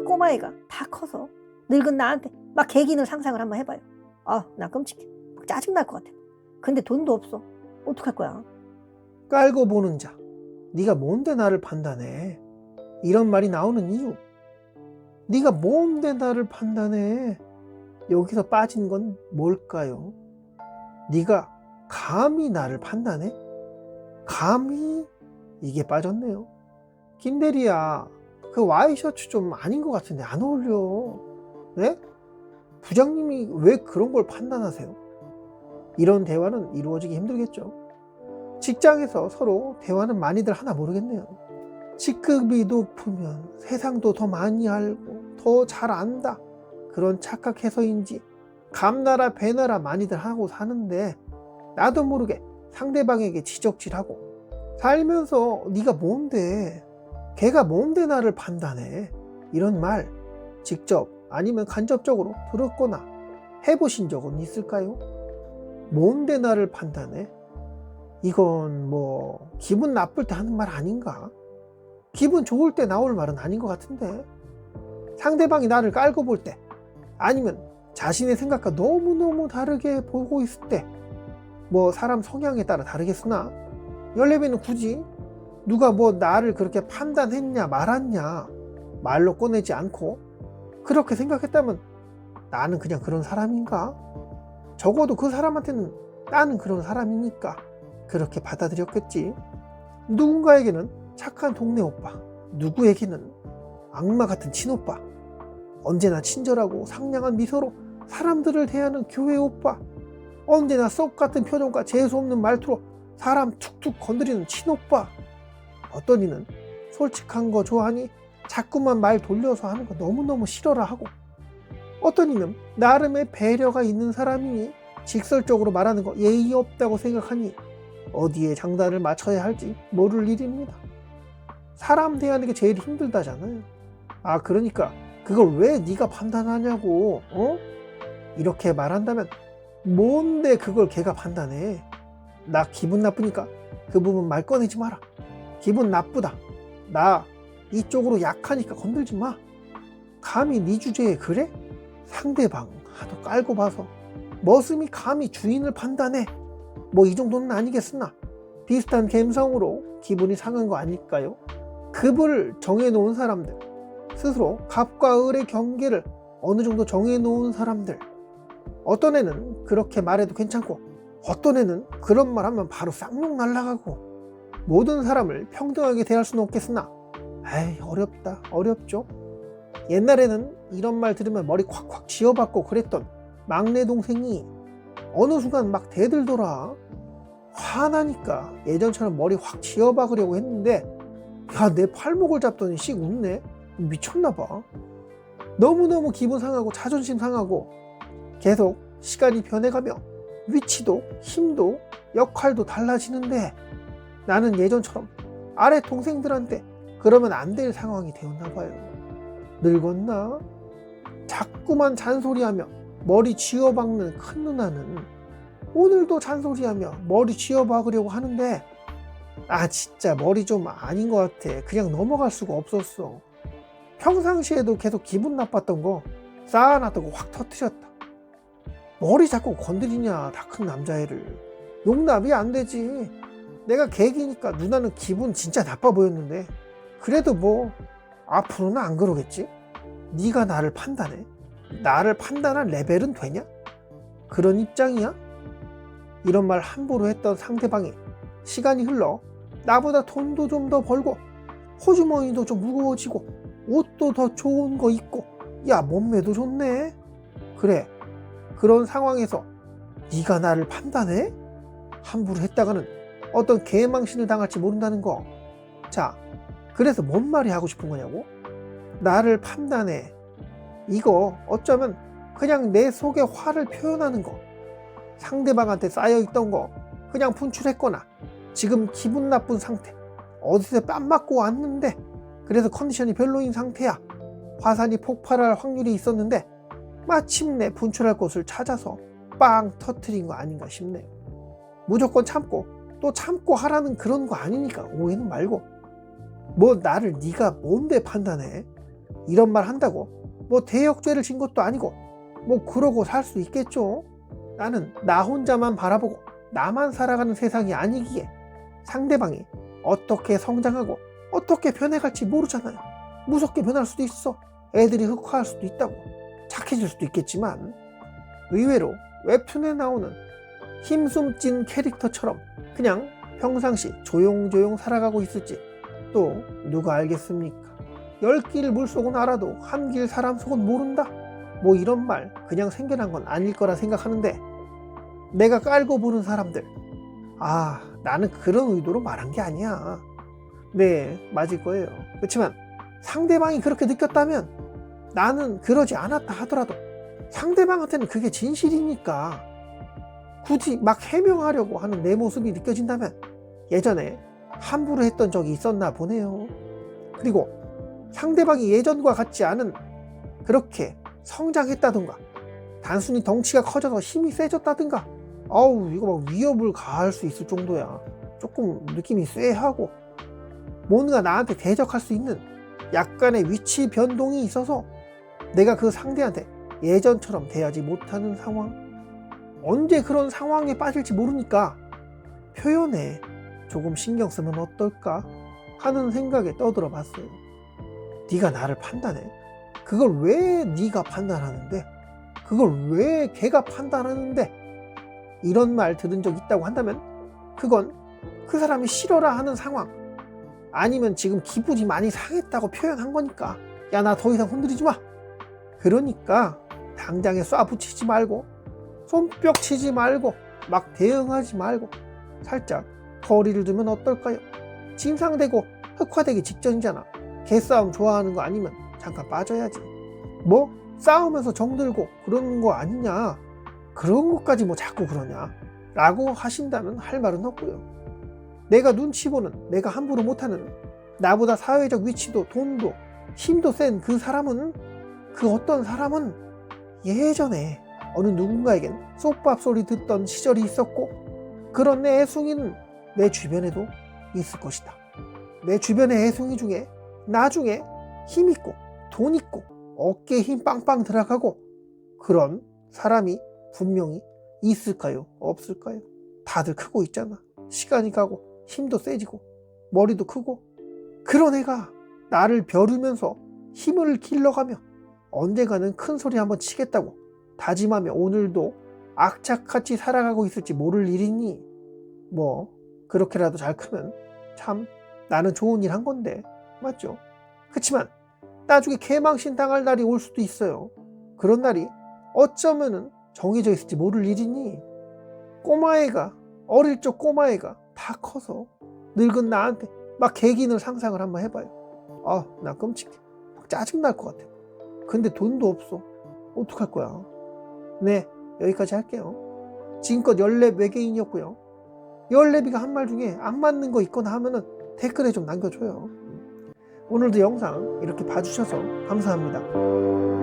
꼬마애가 다 커서 늙은 나한테 막 개기는 상상을 한번 해봐요. 나 끔찍해. 막 짜증날 것 같아. 근데 돈도 없어. 어떡할 거야? 깔고 보는 자, 네가 뭔데 나를 판단해? 이런 말이 나오는 이유, 네가 뭔데 나를 판단해? 여기서 빠진 건 뭘까요? 네가 감히 나를 판단해? 감히? 이게 빠졌네요. 김대리야, 그 와이셔츠 좀 아닌 것 같은데 안 어울려. 네? 부장님이 왜 그런 걸 판단하세요? 이런 대화는 이루어지기 힘들겠죠. 직장에서 서로 대화는 많이들 하나 모르겠네요. 직급이 높으면 세상도 더 많이 알고 더 잘 안다, 그런 착각해서인지 감나라 배나라 많이들 하고 사는데, 나도 모르게 상대방에게 지적질하고 살면서 네가 뭔데, 걔가 뭔데 나를 판단해, 이런 말 직접 아니면 간접적으로 들었거나 해보신 적은 있을까요? 뭔데 나를 판단해? 이건 뭐 기분 나쁠 때 하는 말 아닌가? 기분 좋을 때 나올 말은 아닌 것 같은데, 상대방이 나를 깔고 볼 때, 아니면 자신의 생각과 너무너무 다르게 보고 있을 때, 뭐 사람 성향에 따라 다르겠으나 열레배는 굳이 누가 뭐 나를 그렇게 판단했냐 말았냐 말로 꺼내지 않고 그렇게 생각했다면 나는 그냥 그런 사람인가? 적어도 그 사람한테는 나는 그런 사람이니까 그렇게 받아들였겠지. 누군가에게는 착한 동네 오빠, 누구에게는 악마 같은 친오빠, 언제나 친절하고 상냥한 미소로 사람들을 대하는 교회 오빠, 언제나 썩 같은 표정과 재수없는 말투로 사람 툭툭 건드리는 친오빠, 어떤 이는 솔직한 거 좋아하니 자꾸만 말 돌려서 하는 거 너무너무 싫어라 하고, 어떤 이는 나름의 배려가 있는 사람이니 직설적으로 말하는 거 예의 없다고 생각하니 어디에 장단을 맞춰야 할지 모를 일입니다. 사람 대하는 게 제일 힘들다잖아요. 그러니까 그걸 왜 네가 판단하냐고, 이렇게 말한다면 뭔데 그걸 걔가 판단해? 나 기분 나쁘니까 그 부분 말 꺼내지 마라. 기분 나쁘다, 나 이쪽으로 약하니까 건들지 마. 감히 네 주제에 그래? 상대방 하도 깔고 봐서 머슴이 감히 주인을 판단해? 뭐 이 정도는 아니겠으나 비슷한 감성으로 기분이 상한 거 아닐까요? 급을 정해놓은 사람들, 스스로 갑과 을의 경계를 어느 정도 정해놓은 사람들, 어떤 애는 그렇게 말해도 괜찮고 어떤 애는 그런 말 하면 바로 쌍욕 날라가고, 모든 사람을 평등하게 대할 수는 없겠으나 어렵다, 어렵죠. 옛날에는 이런 말 들으면 머리 콱콱 쥐어박고 그랬던 막내 동생이 어느 순간 막 대들더라. 화나니까 예전처럼 머리 확 쥐어박으려고 했는데, 내 팔목을 잡더니 씩 웃네. 미쳤나봐. 너무너무 기분 상하고 자존심 상하고, 계속 시간이 변해가며 위치도 힘도 역할도 달라지는데 나는 예전처럼 아래 동생들한테 그러면 안 될 상황이 되었나봐요. 늙었나? 자꾸만 잔소리하며 머리 쥐어박는 큰 누나는 오늘도 잔소리하며 머리 쥐어박으려고 하는데, 진짜 머리 좀 아닌 것 같아. 그냥 넘어갈 수가 없었어. 평상시에도 계속 기분 나빴던 거 쌓아놨던 거 확 터뜨렸다. 머리 자꾸 건드리냐, 다 큰 남자애를. 용납이 안 되지. 내가 계기니까 누나는 기분 진짜 나빠 보였는데, 그래도 뭐 앞으로는 안 그러겠지? 네가 나를 판단해? 나를 판단할 레벨은 되냐? 그런 입장이야? 이런 말 함부로 했던 상대방이 시간이 흘러 나보다 돈도 좀 더 벌고 호주머니도 좀 무거워지고 옷도 더 좋은 거 입고, 몸매도 좋네. 그래, 그런 상황에서 네가 나를 판단해? 함부로 했다가는 어떤 개망신을 당할지 모른다는 거. 자, 그래서 뭔 말이 하고 싶은 거냐고? 나를 판단해, 이거 어쩌면 그냥 내 속에 화를 표현하는 거, 상대방한테 쌓여있던 거 그냥 분출했거나 지금 기분 나쁜 상태, 어디서 뺨 맞고 왔는데 그래서 컨디션이 별로인 상태야. 화산이 폭발할 확률이 있었는데 마침내 분출할 곳을 찾아서 빵 터트린 거 아닌가 싶네요. 무조건 참고 또 참고 하라는 그런 거 아니니까 오해는 말고, 뭐 나를 네가 뭔데 판단해? 이런 말 한다고 뭐 대역죄를 진 것도 아니고 뭐 그러고 살 수 있겠죠. 나는 나 혼자만 바라보고 나만 살아가는 세상이 아니기에 상대방이 어떻게 성장하고 어떻게 변해갈지 모르잖아요. 무섭게 변할 수도 있어. 애들이 흑화할 수도 있다고. 착해질 수도 있겠지만 의외로 웹툰에 나오는 힘숨찐 캐릭터처럼 그냥 평상시 조용조용 살아가고 있을지 또 누가 알겠습니까? 10길 물속은 알아도 한 길 사람 속은 모른다? 뭐 이런 말 그냥 생겨난 건 아닐 거라 생각하는데 내가 깔고 보는 사람들, 아, 나는 그런 의도로 말한 게 아니야. 네, 맞을 거예요. 그렇지만 상대방이 그렇게 느꼈다면 나는 그러지 않았다 하더라도 상대방한테는 그게 진실이니까 굳이 막 해명하려고 하는 내 모습이 느껴진다면 예전에 함부로 했던 적이 있었나 보네요. 그리고 상대방이 예전과 같지 않은 그렇게 성장했다든가 단순히 덩치가 커져서 힘이 세졌다든가 아우 이거 막 위협을 가할 수 있을 정도야. 조금 느낌이 쎄하고 뭔가 나한테 대적할 수 있는 약간의 위치 변동이 있어서 내가 그 상대한테 예전처럼 대하지 못하는 상황, 언제 그런 상황에 빠질지 모르니까 표현에 조금 신경 쓰면 어떨까 하는 생각에 떠들어 봤어요. 네가 나를 판단해? 그걸 왜 네가 판단하는데? 그걸 왜 걔가 판단하는데? 이런 말 들은 적 있다고 한다면 그건 그 사람이 싫어라 하는 상황, 아니면 지금 기분이 많이 상했다고 표현한 거니까 야 나 더 이상 건드리지 마. 그러니까 당장에 쏴붙이지 말고 손뼉 치지 말고 막 대응하지 말고 살짝 거리를 두면 어떨까요? 진상되고 흑화되기 직전이잖아. 개싸움 좋아하는 거 아니면 잠깐 빠져야지. 뭐 싸우면서 정들고 그러는 거 아니냐, 그런 것까지 뭐 자꾸 그러냐 라고 하신다면 할 말은 없고요. 내가 눈치 보는, 내가 함부로 못하는, 나보다 사회적 위치도 돈도 힘도 센 그 사람은, 그 어떤 사람은 예전에 어느 누군가에겐 쏙밥 소리 듣던 시절이 있었고 그런 내 애송이는 내 주변에도 있을 것이다. 내 주변의 애송이 중에 나중에 힘 있고 돈 있고 어깨에 힘 빵빵 들어가고 그런 사람이 분명히 있을까요? 없을까요? 다들 크고 있잖아. 시간이 가고 힘도 세지고 머리도 크고 그런 애가 나를 벼르면서 힘을 길러가며 언젠가는 큰 소리 한번 치겠다고 다짐하며 오늘도 악착같이 살아가고 있을지 모를 일이니 뭐 그렇게라도 잘 크면 참 나는 좋은 일 한 건데 맞죠? 그치만 나중에 개망신 당할 날이 올 수도 있어요. 그런 날이 어쩌면은 정해져 있을지 모를 일이니 꼬마애가, 어릴 적 꼬마애가 다 커서 늙은 나한테 막 개기는 상상을 한번 해봐요. 아, 나 끔찍해. 막 짜증날 것 같아. 근데 돈도 없어. 어떡할 거야? 네, 여기까지 할게요. 지금껏 14 외계인이었고요. 14이가 한 말 중에 안 맞는 거 있거나 하면은 댓글에 좀 남겨줘요. 오늘도 영상 이렇게 봐주셔서 감사합니다.